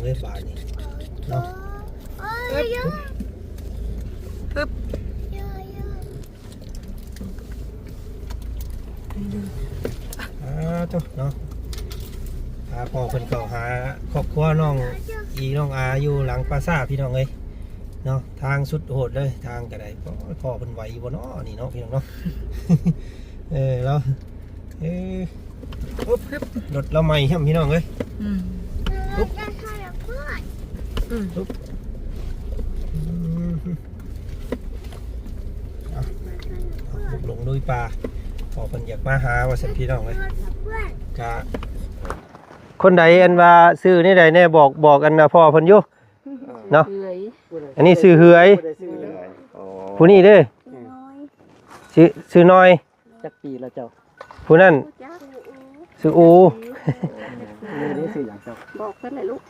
เอ้ยบาดนี่เนาะปึ๊บตุ๊เนาะหาพ่อเพิ่นก็หาครอบครัวน้องอีน้องอาอยู่หลังปราสาทพี่น้องเอ้ยเนาะทางสุดโหดเลยทางกระไดพ่อเพิ่นไหวบ่เนาะนี่เนาะพี่น้องเนาะ แล้วปุ๊บรถเราใหม่ใช่ไหมพี่น้องเอ้ยปุ๊บปุ๊บลงลุยป่าพอเพิ่นอยากมาหาว่าสันพี่น้องเลยกะคนใดอันว่าซื้อนี่ใดแน่บอกกันนะพ่อเพิ่นอยู่เนาะอันนี้ซื้อเหือยผู้นี้เด้ซื้อน้อยจักปีแล้วเจ้าผู้นั้นซื้ออูนี่ซื้อหยังเจ้าบอกเพิ่นเลยลูก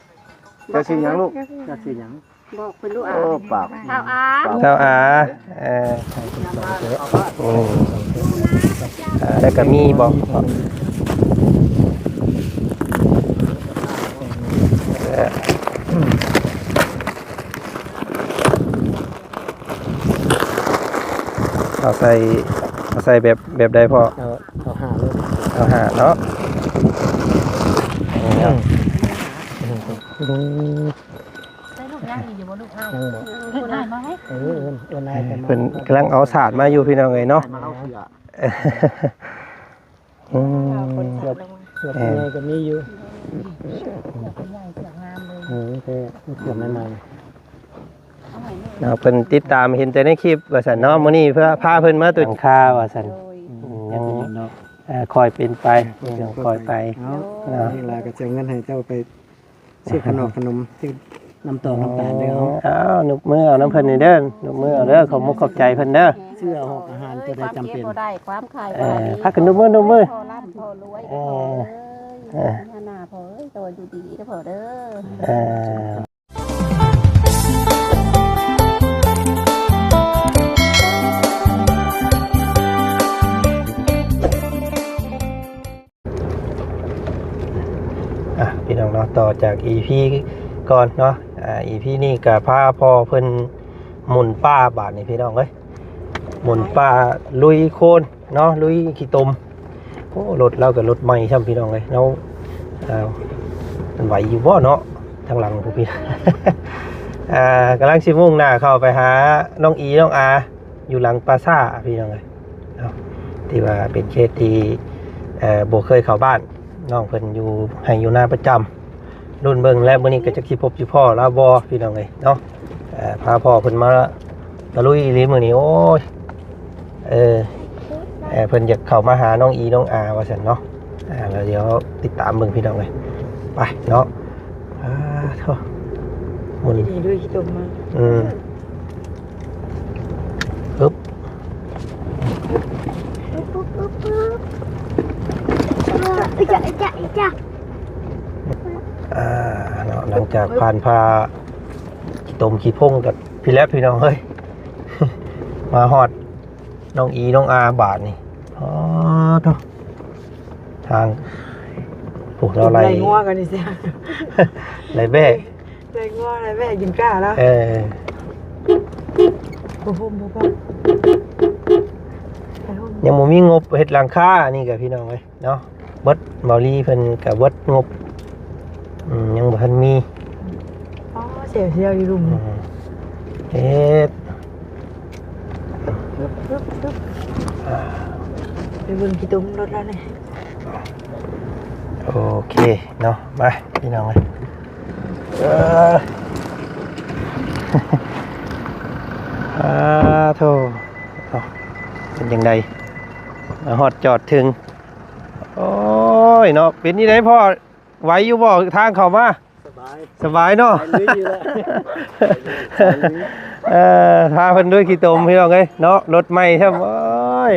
จะซื้อหยังลูกจะซื้อหยังบอกเพิ่นลูกปากเท้าอาแล้วก็มีบอกเอาใส่แบบใดพอเอาหาเนาะเพิ่นกำลังเอาศาสตร์มาอยู่พี่น้องเอ้ยเนาะก็มีอยู่เนาะเพิ่นติดตามเห็นแต่ในคลิปว่าซั่นเนาะมื้อนี้เพื่อพาเพิ่นมาตุนค่าว่าซั่นยังคอยเป็นไปคอยไปเนาะเวลาก็จะเงินให้เจ้าไปซื้อขนมที่น้ำตาลเด้อหนุกมือเอาน้ำเพิ่นนี่เด้อหนุกมือเอาเด้อขอบมุกขอบใจเพิ่นเด้อเสื้อหอกอาหารตัวใดจำเป็นได้ความขายพักกันหนุกมือพอร่ำพอรวยหน้าพอตัวอยู่ดีเด้อพอเด้อพี่น้องเนาะต่อจาก EP ก่อนเนาะEP นี่กับพาพ่อเพิ่นหมุนป้าบาทนี่พี่น้องเอ้ยหมุนป้าลุยโคนเนาะลุยขี้ตมโอ้รถเรากับรถใหม่ช่ำพี่น้องเลยเรามันไหวอยู่บ่เนาะทางหลังพวกพี่ กำลังชิมุ่งหน้าเข้าไปหาน้องอีน้องอาอยู่หลังปราสาทพี่น้องเลยที่ว่าเป็นเขตที่โบเคยเข้าบ้านน้องเพิ่นอยู่ให้อยู่หน้าประจำรุ่นเบิ่งและมื้อนี้ก็จะคิดพบอยู่พ่อลาบอพี่น้องเลยเนาะพาพ่อเพิ่นมาตะลุยลิ้มมื้อนี้โอ้ยเพิ่นอยากเข้ามาหาน้องอีน้องอาว่าซั่นเนาะแล้วเดี๋ยวติดตามเบิ่งพี่น้องเลยไปเนาะโธ่หมุนดีด้วยขี้ตมมาปึ๊บหลังจากผ่านพาขี้ตมขี้พงกับพี่แลบพี่น้องเฮ้ย มาฮอดน้องอีน้องอาบาทนี่ทุกทางพวกเราไล่งัวกันนี่สิไล่แบ่ไล่งัวไล่แบ่กินก้าแล้วยังบ่มีงบเฮ็ดหลังคานี่กับพี่น้องเอ้ยเนาะเบิดเบาลีเพิ่นกับเบิดงบยังบ่ทันมีเสียวอยู่รุมเฮ็ดไปเบิ่งขี้ตุ้มรถแล้วนี่โอเคเนาะมาพี่น้องเลยโธ่เป็นยังไงมาฮอดจอดถึงโอ้ยเนาะเป็นนี่ได้พ่อไหวอยู่บ่ทางเข้ามาสบายเนาะพาเพิ่นด้วยขี้ตมพี่น้องเอ้ยเนาะรถใหม่ครับโอ้ย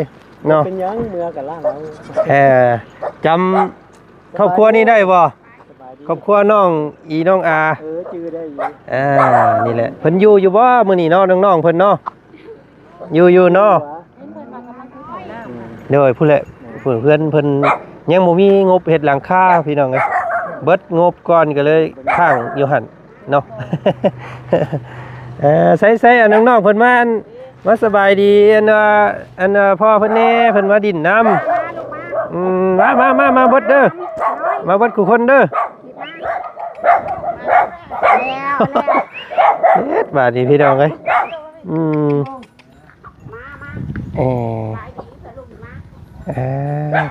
เนาะเป็นยังเมื่อกันล่างจำครอบครัวนี้ได้บ่ครอบครัวน้องอีน้องอาชื่อได้อยู่นี่แหละเพิ่นอยู่บ่มื้อนี้เนาะน้องๆเพิ่นเนาะอยู่เนาะเด้อผู้แหละเพื่อนเพิ่นยังบ่มีงบเฮ็ดหลังคาพี่น้องเอ้ย เบิดงบก่อนก็เลยข้างอยู่หั่นเนาะ ใส่ๆน้องๆเพิ่นมามาสบายดีอันพ่อเพิ่นแน่เพิ่นมาดินน้ำมาเบิดเด้อมาเบิดกูคนเด้อเฮ็ดบาดนี้พี่น้องเอ้ย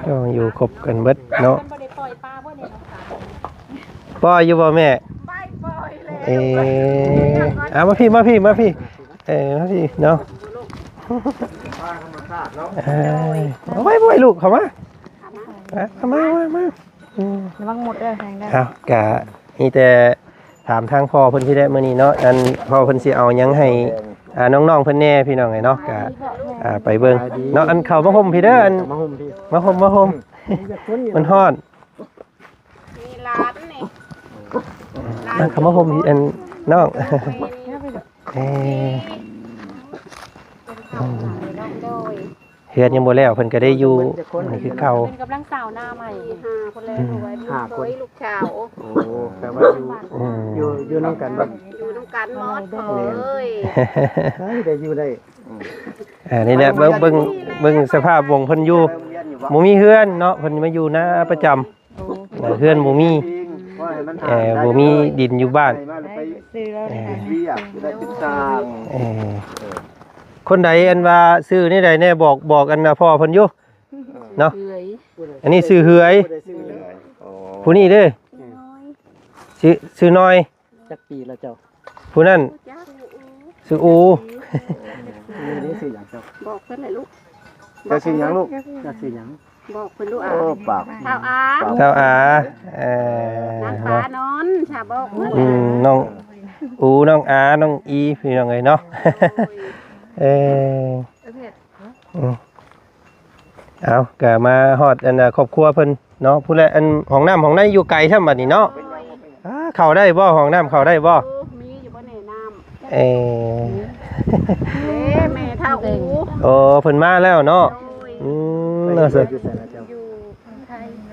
ก็อยู่ครบกันเบิดเนาะปล่อยอยู่บ่แม่มาพี่มาพี่มาพี่เนาะเอาไว้ลูกเข้ามามาระวังหมดเด้อแทงได้ครับกะนี่แต่ถามทางพ่อเพิ่นที่ได้มื้อนี้เนาะอันพ่อเพิ่นสิเอาหยังให้น้องๆเพิ่นแน่พี่น้องไงเนาะกะไปเบิ่งเนาะอันเข้ามาห่มพี่เด้ออันมาห่มมันฮ้อนมีร้านนี่นั่นเข้ามาห่มอันน้องเฮือนยังบ่แล้วเพิ่นก็ได้อยู่นี่คือเก่าเป็นกำลังสาวหน้าใหม่5คนแล้วลูกสาวโอ้แปลว่าอยู่น้ำกันบ่อยู่น้ำกันหมดเอ้ยได้อยู่ได้นี่แหละเบิ่งสภาพวงเพิ่นอยู่บ่มีเฮือนเนาะเพิ่นมาอยู่นะประจำเฮือนบ่มีบ่มีดินอยู่บ้านคนใดอันว่าซื้อนี่ใดแน่บอกอันพ่อเพิ่นอยู่เนาะอันนี้ซื้อเหือยผู้นี้เด้อซื้อน้อยจักปีแล้วเจ้าผู้นั้นซื้ออูนี่ซื้อหยังเจ้าบอกเพิ่นเลยลูกจะซื้อหยังลูกจะซื้อหยังบอกเพิ่นลูกปากเท้าอาน้างปลานอนชาบอกเพิ่นน้องอูน้องอาน้องอีพี่น้องไงเนาะเอากะมาฮอดอันครอบครัวเพิ่นเนาะผู้แลอันห้องน้ำห้องในอยู่ไกลท่าบัดนี้เนาะเข้าได้บ่ห้องน้ำเข้าได้บ่มีอยู่บ่ในน้ำแม่เท่าอูโอ้เพิ่นมาแล้วเนาะเนาะสิ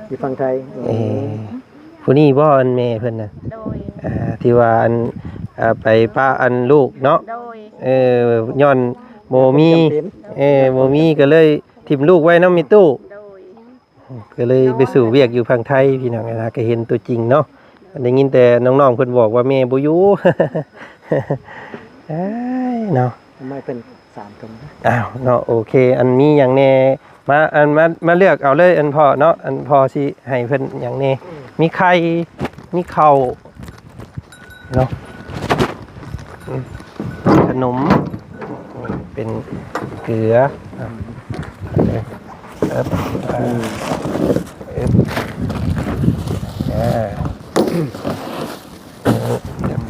อยู่ฝั่งไทยผู้นี้บ่อันแม่เพิ่นน่ะที่ว่าอันไปป้าอันลูกเนาะย้อนโมมีก็เลยทิ่มลูกไว้น้ำมีตู้ก็เลยไปสู่เวียกอยู่ฝั่งไทยพี่น้องนะก็เห็นตัวจริงเนาะได้ยินแต่น้องๆเพิ่นบอกว่าแม่บ่อยู่เนาะไม่เป็น3คนอ้าวเนาะโอเคอันมีหยังแน่มาเลือกเอาเลยอันพ่อเนาะอันพ่อสิให้เพิ่นหยังแน่มีไข่มีข้าวเนาะขนมเป็นเกลือ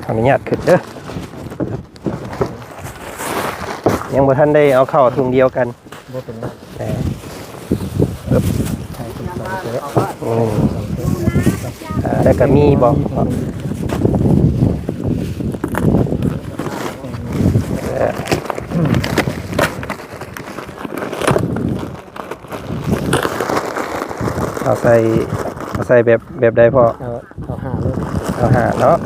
ขออนุญาตขึ้นเด้อยังบ่ทันได้เอาเข้าถุงเดียวกันบ่เป็นไรแล้วก็มีบ่เอาใส่แบบใดพ่อเอาหาเลยเอาหาเนาะ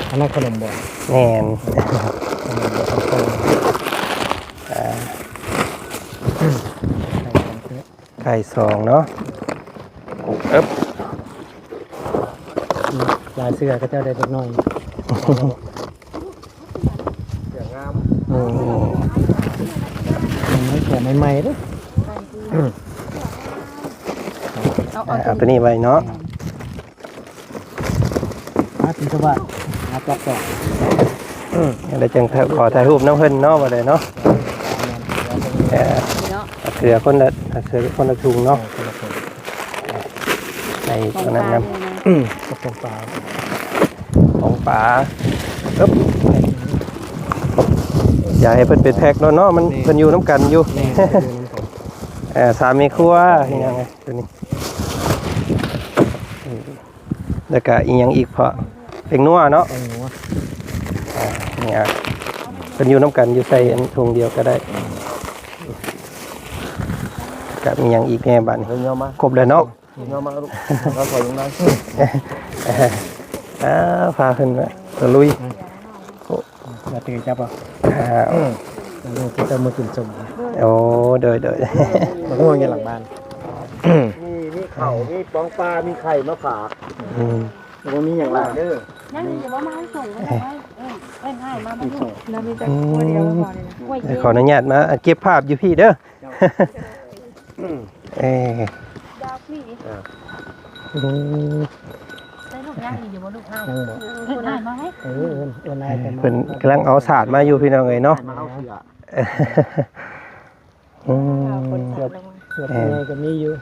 อันนั้นขนมบ่แน่นไข่2เนาะลายเสื้อก็เจ้าได้เล็กน้อยเสื้องามไม่แข็งใหม่ๆด้วยเอาตัวนี้ไว้เนาะถึงจะว่าจับต่อเดี๋ยวจังขอถ่ายรูปน้ำเพิ่นเนาะว่าได้เนาะเกลือคนละถุงเนาะในตอนนั้นน้ำของปลาอย่าให้เพิ่นเป็นแพ็คเนาะมันเพิ่นอยู่น้ำกันอยู่สามีครัวยังไงตัวนี้แล้วก็อีกอย่างอีกเพราะเป็นนัวเนาะเนี่ยเป็นอยู่น้ำกันอยู่ใส่ถุงเดียวก็ได้ ก็มีหยังอีกแน่บัดนี้ เพิ่นยอมมา ครบแล้วเนาะ ยอมมาลูกเราขอยังไง พาขึ้นมาตะลุย มาตื่นจับอ่ะ ลูกที่จะมากินสม โอ้เดย มันก็วนอยู่หลังบ้านมีเข่ามีปองปลามีไข่มาฝากแล้วก็มีอย่างไรเด้อ ยังมีอยู่ว่ามาให้ส่งก็ได้เอ้ยให้มาไม่ส่ง เรามีแต่ตัวเดียวก็พอเลยนะ กล้วยเย็น ขออนุญาตมาเก็บภาพอยู่พี่เด้อเอ้ ดอกนี่ได้ลูกย่างอยู่บ่ลูกให้คุณให้มาไหม นายกัน เพิ่นกำลังเอาศาสตร์มาอยู่พี่น้องเอ้ยเนาะ มาเอาเสือ อืม คนจับลงมา เสือเป็นไงก็มีอยู่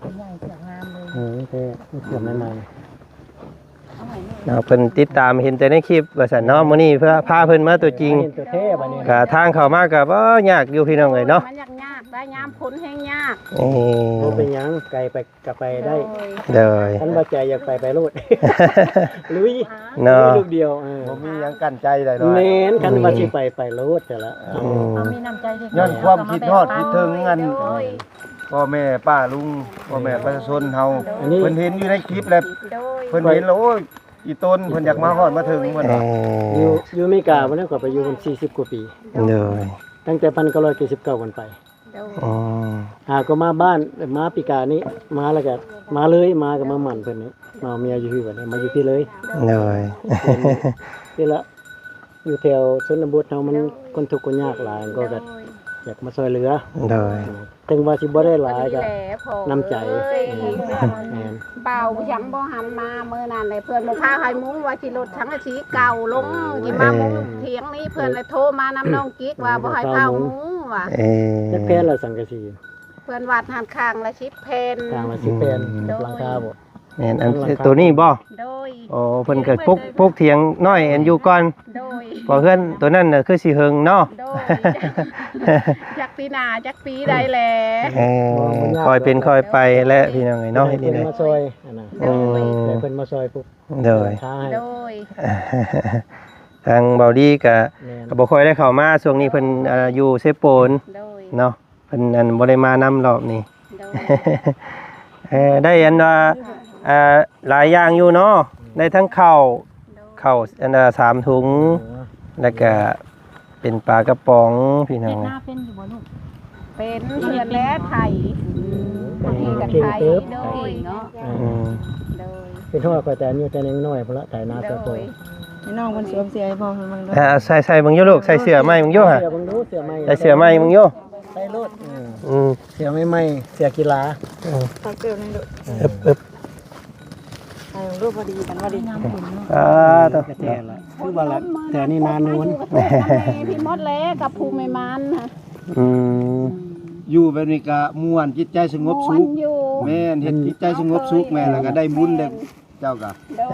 เป็นใหญ่เสืองามเลย แต่เสือไม่มา เอาไว้นี่ เนาะเพิ่นติดตามเห็นแต่ในคลิปว่าซั่นเนาะมื้อนี้เพื่อพาเพิ่นมาตัวจริง เห็นตัวเทพอันนี้ ก็ทางเข้ามาก็บ่ยากอยู่พี่น้องเอ้ยเนาะ มันยากได้ยามผลแห้งยาก มันเป็นยังไกลไปกลับไปได้ เด้อ ท่านว่าใจอยากไปโลดลุย เนาะ ลูกเดียว ผมมีหยังกั้นใจได้เนาะ เน้นท่านว่าสิไปโลดแต่ละ เขามีน้ำใจเด็ก ย้อนความคิดฮอดคิดถึงอันพ่อแม่ป้าลุงพ่อแม่ประชาชนเฮาเพิ่นเห็นอยู่ในคลิปแล้ว โดย เพิ่นเห็นแล้วโอ้ยอีต้นเพิ่นอยากมาฮอดมาถึงเพิ่นว่า อยู่อเมริกาวันนั้นก็ไปอยู่กัน40กว่าปี เด้อ ตั้งแต่1999กันไป โดย อ๋อ ก็มาบ้านมาปีกานี้มาแล้วก็มาเลยมากับมาหมั่นเพิ่นนี่มาเมียอยู่ที่บัดนี้มาอยู่ที่เลย เด้อ นี่ละอยู่แถวชนบทเฮามันคนทุกข์คนยากหลายก็แบบอยากมาช่วยเหลือ เด้อ ถึงว่าสิบ่ได้หลายก็ น้ำใจ แม่น เบายังบ่หันมาเมื่อนั้นเลยเพื่อนบ่พาให้มุ้งว่าสิรถทั้งอาชีเก่าลงสิมามุ้งเถียงนี้เพื่อนเลยโทรมานำน้องกิ๊กว่าบ่ให้พามุ้งว่ะ จักแพนละสังกะสี เพื่อนวัดหันข้างละ10เพน ทางละ10แพนหลังคาบ่ แม่นอันตัวนี้บ่ โดย โอ้เพิ่นเกิดพกเถียงน้อยอันอยู่ก่อน โดย บ่เพื่อนตัวนั้นน่ะคือสิเฮิงเนาะ โดยจักปีหน้าจักปีใดแล คอยเป็นคอยไปและพี่น้องไอ้เนาะเฮ็ดนี่ เพิ่ ได้ นมาช่วยอันน่ะ อืม แต่เพิ่นมาช่วยปุ๊บ เด้อ ท้าให้ โดย ทางเบาดีก็ แม่น ก็บ่ค่อยได้เข้ามาช่วงนี้เพิ่นอยู่เซโปน โดย เนาะเพิ่นอันบ่ได้มานำรอบนี้ โดย ได้อันว่าหลายอย่างอยู่เนาะได้ทั้งข้าวอัน3ถุงแล้วก็เป็นปลากระป๋องพี่น้อง เป็นอยู่บ่ลูกเป็นเพื่อนและไทยบางทีกับไทยโดยเนาะ อืม โดย เป็นทั่วก็แต่อันนี้แต่ยังน้อยพุ่นละไถนาเติบโต ให้น้องคนสวมเสียให้พ่อมันมัน ใส่เบิ่งอยู่ลูกใส่เสื้อใหม่เบิ่งอยู่ฮะ เสื้อเบิ่งดูเสื้อใหม่ ใส่เสื้อใหม่เบิ่งอยู่ ใส่รถ เ เสื้อใหม่ๆเสื้อกีฬา ตักเกิดในดุ อึบ ไอ้รูปพอดีกันว่าดีงามคุณเนาะ ต้อง กระแจละคือว่าละแต่นี่นานูน พี่มดเล็กกับภูมิมันนะ อืม อยู่แบบนี้ก็ม่วนจิตใจสงบสุข อยู่ แม่นเฮ็ดจิตใจสงบสุขแม่นแล้วก็ได้บุญได้เจ้าก็ โดย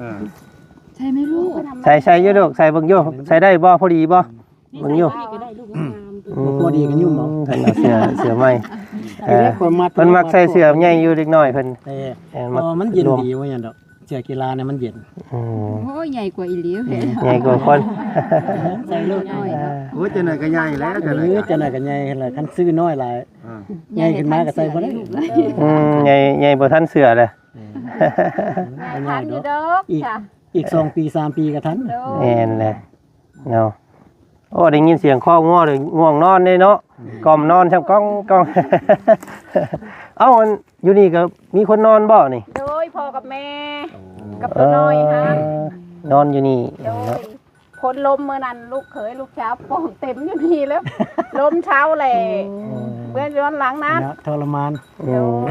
เออ ใช่ไหมลูก ใส่อยู่ลูกใส่เบิ่งอยู่ใส่ได้บ่พอดีบ่เบิ่งอยู่ ก็ได้ลูกงาม พอดีกันยุ่งบ่ เพิ่นเอาเสื้อใหม่ คนมัด เพิ่นมักใส่เสื้อใหญ่อยู่เล็กน้อยเพิ่น แต่มันเย็นดีว่าหยังดอกเสื้อกีฬาเนี่ยมันเย็น อืม โอ้ยใหญ่กว่าอีหลีแหละ ใหญ่กว่าคน ใส่ลูก โอ้ยจังได๋ก็ใหญ่แล้วจังได๋ หรือจะหน่อยกันใหญ่ขึ้นเลยคันซื้อน้อยหลาย อ่า ใหญ่ขึ้นมาก็ใส่บ่ได้ ใหญ่บ่ทันเสื้อเลย ใหญ่ ทันอ ดอยู่ ก ดอกค่ะ อีก2ปี3ปีก็ทัน โดย แม่นแหละเนาะโอ้ได้ยินเสียงข้อง่วงเลยง่วงนอนเลยเนาะกล่อมนอนช่างก้องก้อง เอ้าอันอยู่นี่ก็มีคนนอนบ่นี่ โดยพ่อกับแม่ กับตัวน้อยฮะ นอนอยู่นี่ โดยพ้นลมเมื่อนั้นลูกเขยลูกสาวป่องเต็มอยู่นี่แล้ว ลมเช้าแหล่เพื่อนย้อนหลังนั้น นะทรมาน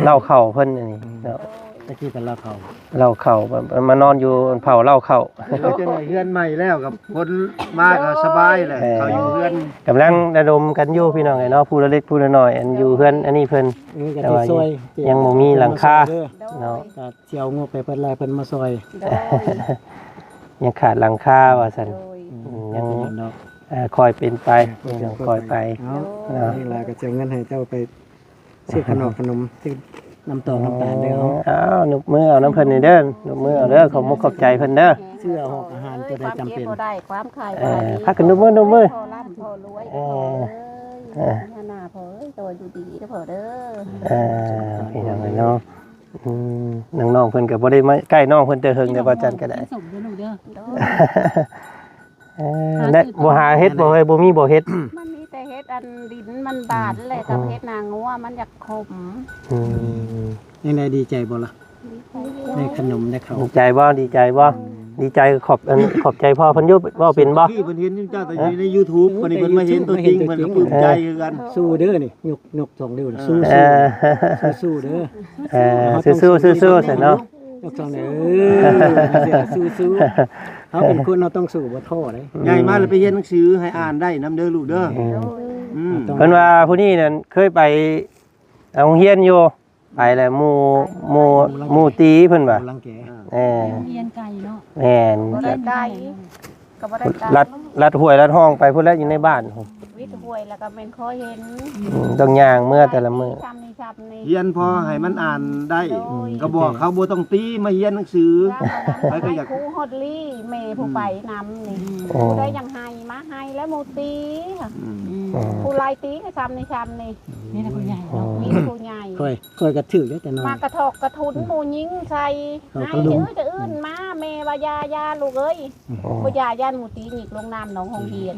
เล่าเข่าเพิ่นอันนี้เนาะ ตะกี้เป็นลาเขา เล่าเข่ามานอนอยู่เผาเล่าเข่า แล้วจังได๋เฮือนใหม่แล้วกับคนมาก็สบายแหละเขาอยู่เฮือน กำลังระดมกันอยู่พี่น้องไอ้เนาะผู้ละเล็กผู้ละน้อยอันอยู่เพื่อนอันนี้เพิ่น นี่ก็ แต่ สิ ว่า ซอย ยังบ่มีหลังคา โดย เนาะ ก็เที่ยวงบไปเพิ่นลายเพิ่นมาซอย โดย ยังขาดหลังคาว่าซั่น โดย ยัง ดอก คอยเป็นไปยังคอยไป เอานี่ล่ะก็จะเอาเงินให้เจ้าไปซื้อขนมซื้อน้ำตาลน้ำตาลเด้อเอา อ้าวนุบมือเอาน้ำเพิ่นนี่เด้อนุบมือเอาเด้อขอบมุกขอบใจเพิ่นเด้อ เสื้อหอกอาหารตัวใดจำเป็น ความจ็บบ่ได้ความไข่ พักกันนุบมือ พอร่ำพอรวย เออ หน้าพอตัวอยู่ดีเด้อพอเด้อพี่น้องเนาะน้องๆเพิ่นก็บ่ได้มาใกล้น้องเพิ่นแต่เฮิงแต่ว่าจันก็ได้สมเด้อลูกเด้อ ได้บ่หาเฮ็ดบ่เอ้ยบ่มีบ่เฮ็ดมันมีแต่เฮ็ดอันดินมันบาดแหละกับเฮ็ดนางงัวมันอยากขม ยังไงดีใจบ่ล่ะได้ขนมได้ข้าว ดีใจบ่ดีใจบ่ดีใจขอบใจพ่อเพิ่นอยู่บ่เป็นบ่ ที่เพิ่นเห็นเจ้าแต่อยู่ใน YouTube วันนี้เพิ่นมาเห็นตัวจริงเพิ่นก็ปลื้มใจคือกัน สู้เด้อนี่ยก2นิ้วสู้สู้เด้อสู้ๆซั่นเนาะยก2นิ้วสู้เฮาเป็นคนเราต้องสู้บ่ท้อเด้ใหญ่มาแล้วไปเรียนหนังสือให้อ่านได้นำเด้อลูกเด้อเพิ่นว่าผู้นี้นั่นเคยไปโรงเรียนอยู่ไปแล้วหมู่ตีเพิ่นว่าลังแกเรียนไกลเนาะแม่น บ่ได้ไกลก็บ่ได้ไกล ลัดห้วยลัดห้องไปพุ่นแล้วอยู่ในบ้านวิทย์ห้วยแล้วก็แม่นขอเห็นต้องย่างเมื่อแต่ละมื้อเรียนพอให้มันอ่านได้ก็บอกเขาบ่ต้องตีมาเรียนหนังสือไปก็อยากครูฮอดลี่แม่ผู้ไปนำนี่ผู้ได้ยังให้มาให้แล้วหมู่ตีผู้ลายตีก็ซ้ำนี่นี่นะผู้ใหญ่เนาะมีผู้ใหญ่ค่อยกระถือได้แต่น้อยมากระทอกกระทุนหมู่ยิงใส่ให้จะอื่นมาแม่ว่ายาลูกเอ้ยบ่ยาย่านหมู่ตีหยิกลงน้ำหนองหงเฮียน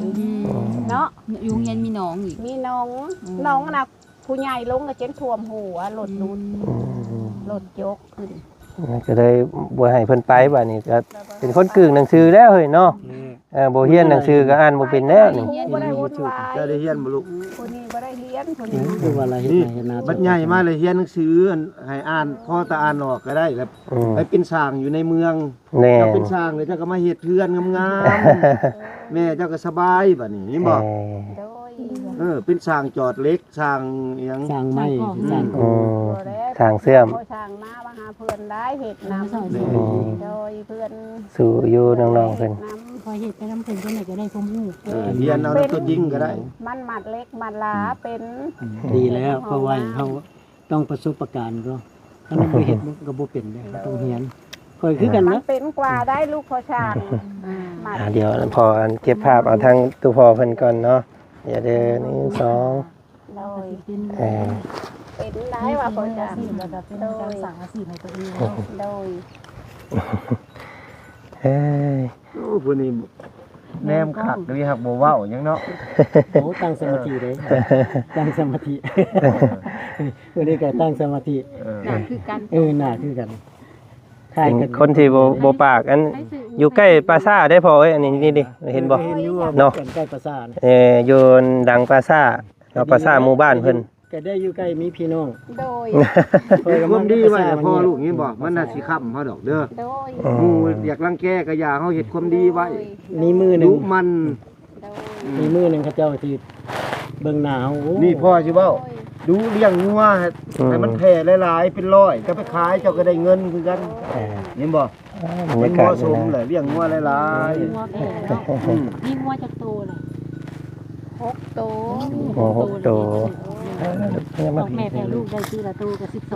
เนาะอยู่เฮียนมีน้องอีกมีน้องน่ะผู้ใหญ่ลงก็เจ็บท่วมหัวรถยกขึ้นก็ได้บ่ให้เพิ่นไปบัดนี้ก็เป็นคนกึ่งหนังสือแล้วเฮ้ยเนาะบ่เรียนหนังสือก็อ่านบ่เป็นแล้วนี่บ่ได้วุ่นวายได้เรียนบ่ลูกคนนี้บ่ได้เรียนคนนี้คือว่าอะไรเฮ็ดไหนนาบัดใหญ่มาเลยเรียนหนังสือให้อ่านพอตาอ่านออกก็ได้แล้วไปเป็นช่างอยู่ในเมืองเจ้าเป็นช่างเลยเจ้าก็มาเฮ็ดเรือนงามๆแม่เจ้าก็สบายบัดนี้นี่บ่เป็นช่างจอดเล็กช่างหยังช่างไม้ช่างช่างเสื่อมช่างมาหาเพื่อนได้เฮ็ดน้ำโดยเพื่อนสู่อยู่น้องๆเพิ่นคอยเฮ็ดไปนำเพิ่นจังได๋ก็ได้ความรู้เรียนเอาตัวจริงก็ได้มันมัดเล็กมัดหลาเป็นดีแล้วเพราะว่าเฮาต้องประสบการณ์ก็ถ้ามันบ่เฮ็ดมันก็บ่เป็นเด้ต้องเรียนค่อยคือกันนะเป็นกว่าได้ลูกพ่อช่างเดี๋ยวพอเก็บภาพเอาทางตู้พอเพิ่นก่อนเนาะอย่าเดิน1 2เป็นได้ว่าพ่อช่างแล้วก็เป็นการสร้างอาชีพให้ตัวเองโดยผู้นี้แนมคักนี่ครับบ่เว้าหยังเนาะโอ้ตั้งสมาธิเด้ตั้งสมาธิผู้นี้ก็ตั้งสมาธิน่าคือกันน่าคือกันคนที่บ่ปากอันอยู่ใกล้ปราสาทได้พอเอ้ยอันนี้ดิเห็นบ่เนาะใกล้ปราสาทอยู่ดังปราสาทเนาะปราสาทหมู่บ้านเพิ่นก็ได้อยู่ใกล้มีพี่น้องโดยความดีไว้พ่อลูกนี่บ่มันน่าสิค้ำเฮาดอกเด้อหมู่อยากรังแกก็อย่าเฮาเฮ็ดความดีไว้มีมือนึงมันมีมือนึงเขาเจ้าที่เบิ่งหน้าเฮานี่พ่อสิเว้าดูเลี้ยงงัวให้มันแผ่หลายๆเป็นร้อยก็ไปขายเจ้าก็ได้เงินคือกันเห็นบ่มันเหมาะสมเลยเลี้ยงงัวหลายๆนี่งัวจักโตเลย6 โตบอกแม่แพ้ลูกได้ทีละโตก็12 โต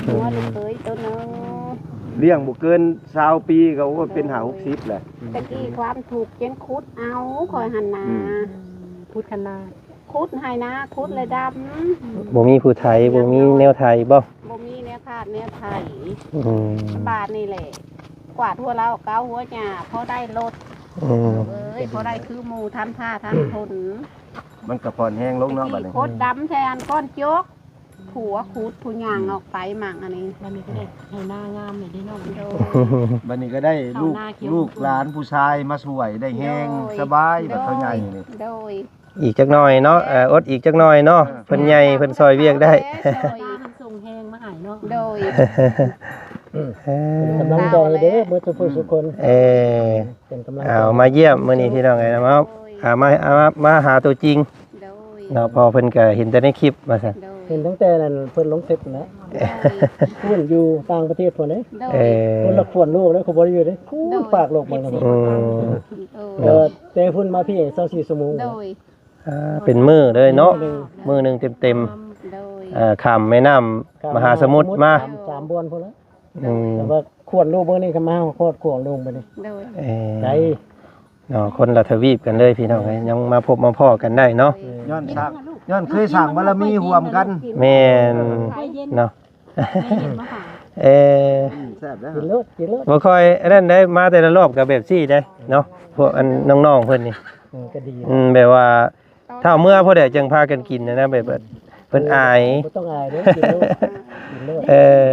งัวลูกเอ้ยตัวนึงเลี้ยงบ่เกิน20 ปีก็ว่าเป็น50แหละตะกี้ความถูกเจนคุดเอาคอยหันนาพุทธนาคุดให้นะคุดเลยดำบ่มีผู้ไทยบ่มีแนวไทยบ่มีแนวขาดแนวไทยบาทนี่แหละกวาดหัวเราเกาหัวหญ้าพอได้รถพอได้คือหมู่ทำท่าทำทนมันก็พอนแห้งลงเนาะบัดนี้โคตรดำแทนก้อนจกผัวคุดผู้ย่างออกไปมั่งอันนี้บัดนี้ก็ได้ให้หน้างามได้น้องบัดนี้ก็ได้ลูกหลานผู้ชายมาช่วยได้แห้งสบายแบบเขาใหญ่นี่โดยอีกจักหน่อยเนาะอดอีกจักหน่อยเนาะเพิ่นใหญ่เพิ่นซอยเวียกได้ส่งแห้งมาให้เนาะโดยกำลังใจเด้อเมื่อทุกคนเป็นกำลังเอามาเยี่ยมมื้อนี้พี่น้องไงนะครับมาหาตัวจริงเนาะพอเพิ่นก็เห็นแต่ในคลิปว่าซั่นเห็นตั้งแต่นั้นเพิ่นลงเฟซนะเพิ่นอยู่ต่างประเทศพุ่นเด้เพิ่นละควรโลกแล้วเขาบ่ได้อยู่เด้คู่ฝากโลกมันแต่เพิ่นมาพี่24ชั่วโมงเป็นมื้อเลยเนาะมื้อนึงเต็มข้ามแม่น้ำมหาสมุทรมา3บวนพุ่นแล้วแต่ว่าควรโลกมื้อนี้ก็มาควรโลกไปนี่ไกล เนาะคนละทวีปกันเลยพี่น้องเอ้ยยังมาพบมาพ้อกันได้เนาะ ย้อนสร้างย้อนเคยสร้างบารมีร่วมกัน แม่นเนาะ เออ แซ่บแล้ว กินเลิศกินเลิศ บ่ค่อยอันนั้นได้มาแต่ละรอบก็แบบซี่ได้เนาะพวกอันน้องๆเพิ่นนี่ ก็ดี แบบว่าถ้าเอาเมื่อพอได้จังพากันกินนะแบบเพิ่นอาย บ่ต้องอายเด้อกินเลิศกินเลิศ เออ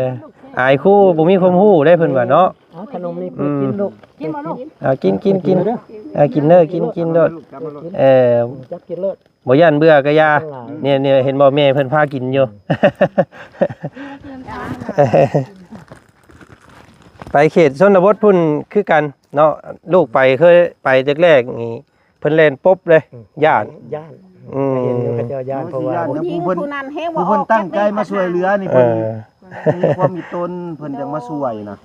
อายคู่บ่มีความรู้ได้เพิ่นว่าเนาะ เอาขนมนี่กินลูกกินบ่ลูก เอากินกินเด้อกินโดดเออ จักกินเลิศ บ่ย่านเบื่อก็อย่าเนี่ยเห็นบ่แม่เพิ่นพากินอยู่ ไปเขตชนบทพุ่นคือกันเนาะลูกไปเคยไปแรกๆนี่เพิ่นเล่นปุ๊บเลยย่าน ย่านเห็นอยู่เขาเจ้าย่านเพราะว่า ผู้หญิงผู้นั้นแฮง ผู้ ว่า เพิ่นตั้งใจมาช่วยเหลือนี่ เอ เพิ่น อ มีความมีตนเพิ่นจังมาช่วยนะ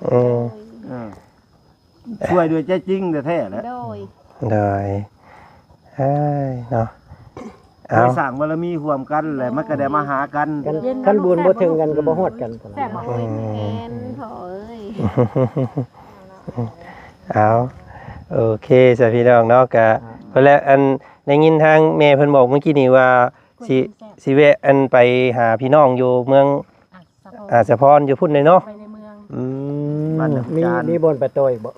ช่วยด้วยใจจริงแท้ๆแหละ โดย ได้เฮ้ยเนาะ เคยสร้างบารมีร่วมกันแหละมันก็ได้มาหากัน กันบุญบ่ถึงกันก็บ่ฮอดกัน แซ่บบ่แม่นโถเอ้ย เอาโอเคสวัสดีน้องเนาะกะเพิ่นแล้วอันได้ยินทางแม่เพิ่นบอกเมื่อกี้นี่ว่าสิแวะอันไปหาพี่น้องอยู่เมืองอาสะพรอยู่พุ่นเลยเนาะ ไปในเมือง อืม บ้าน มีบ่นไปต่อยบ่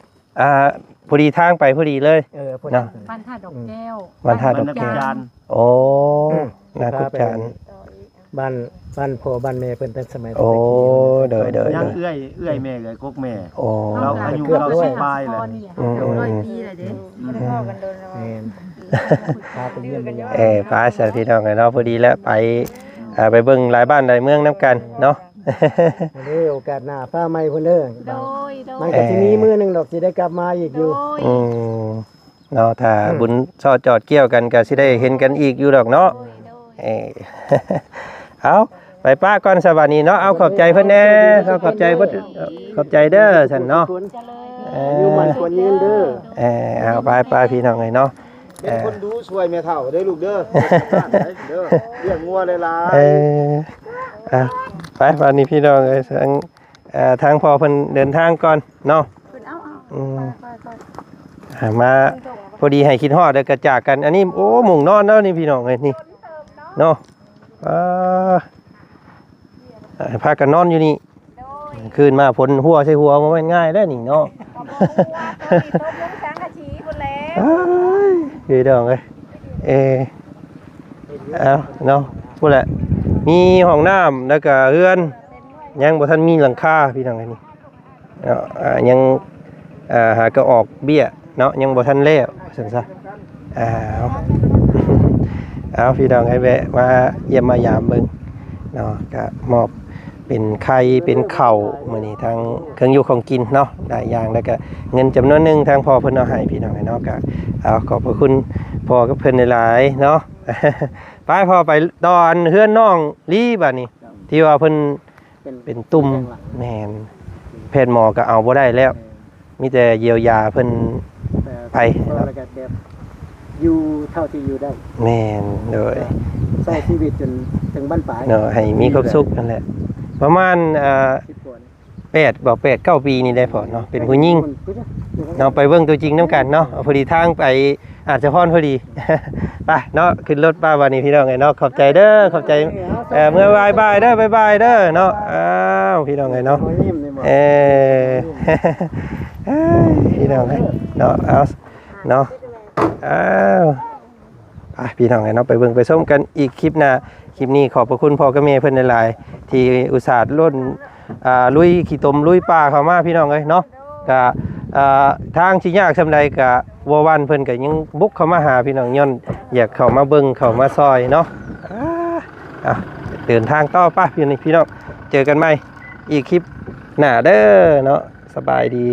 พอดีทางไปพอดีเลย พอดี เนาะ บ้านท่าดอกแก้ว วันท่าดอก นัก แก้ว จาน โอ้นากุจาน บ้านพ่อบ้านแม่เพิ่นแต่สมัย โอ้เดย ยังเอื้อยแม่เลยกกแม่ โอ้ เราอายุเรา10ปลายเลย อืม ปีเลยเด้ แม่นพาไปเยี่ยมกันอยู่ ป้าสาพี่น้องไงเนาะพอดีแล้วไปเบิ่งหลายบ้านหลายเมืองนํกันเนาะ เด้อโอกาสหน้าป้าใหม่เพิ่นเด้อ โดยโด มัน ย ก็สิมีมื้อหนึงดอกสิได้กลับมาอีกอยู่ อืมเนาะถ้าบุญซอดจอดเกี่ยวกันก็สิได้เห็นกันอีกอยู่ดอกเนาะเออ เอาไปป้าก่อนสวัสดีเนาะเอาขอบใจเพิ่นแน่ขอบใจเพิ่นขอบใจเด้อฉันเนาะ อยู่มันควรยืนเด้อ เอาไปพี่น้องไงเนาะ เป็นคนดูช่วยแม่เฒ่าได้ลูกเด้อเด้อเลี้ยงงัวหลาย ไปวันนี้พี่น้องเอ้ยทางพอเพิ่นเดินทางก่อนเนาะ มาพอดีให้คิดฮอดแล้วก็จากกันอันนี้โอ้หมุ่งนอนแล้วนี่พี่น้องเอ้ยนี่เนาะพากันนอนอยู่นี่คืนมาฝนหัวใส่หัวบ่แม่นง่ายได้อนี่เนาะพี่น้องเอ้ยเอาเนาะพูดแหละมีห้องน้ำแล้วก็เรือนยังบ่ทันมีหลังคาพี่น้องเอ้ยนี่เนาะยังหาก็ออกเบี้ยเนาะยังบ่ทันแล้วซั่นซะเอาพี่น้องให้แวะมาเยี่ยมมายามเบิ่งเนาะก็มอบเป็นไข่เป็นข้าวมื้อนี้ทางเครื่องอยู่ของกินเนาะหลายอย่างแล้วก็เงินจำนวนหนึงทางพ่อเพิ่นเอาให้พี่น้องเนาะก็เอาขอบพระคุณพ่อกับเพิ่นหลายๆเนาะ ไปพ่อไปตอนเฮือนน้องลีบัดนี้ที่ว่าเพิ่นเป็นตุ่มแม่นแพทย์หมอก็เอาบ่ได้แล้วมีแต่เยียวยาเพิ่นไป แล้วก็แบบอยู่เท่าที่อยู่ได้ แม่นโดย ใช้ชีวิตจนถึงบ้านปลาย เนาะให้มีความสุขนั่นแหละประมาณ10กว่า 8 9 ปีนี่ได้พอเนาะเป็นผู้หญิงเนาะไปเบิ่งตัวจริงนํกันเนาะพอดีทางไปอาจจะพรพอดี ไปเนาะขึ้นรถป้าวันนี้พี่น้องไงเนาะขอบใจเด้อขอบใจเมื่อบายเด้อบายเด้อเนาะอ้าวพี่น้องไงเนาะ ยิ้มนี่บ่ พี่น้องไงเนาะเอาเนาะอ้าวไปพี่น้องไงเนาะไปเบิ่งไปส้มกันอีกคลิปหน้าคลิปนี้ขอบพระคุณพ่อกับแม่เพิ่นหลายๆที่อุตส่าห์ล้นลุยขี้ตมลุยป่าเข้ามาพี่น้องเอ้ยเนาะก็ทางที่ยากซำใดก็บ่วันเพิ่นก็ยังบุกเข้ามาหาพี่น้องย้อนอยากเข้ามาเบิ่งเข้ามาซอยเนาะเดินทางต่อป่ะพี่น้องเจอกันใหม่อีกคลิปหน้าเด้อเนาะสบายดี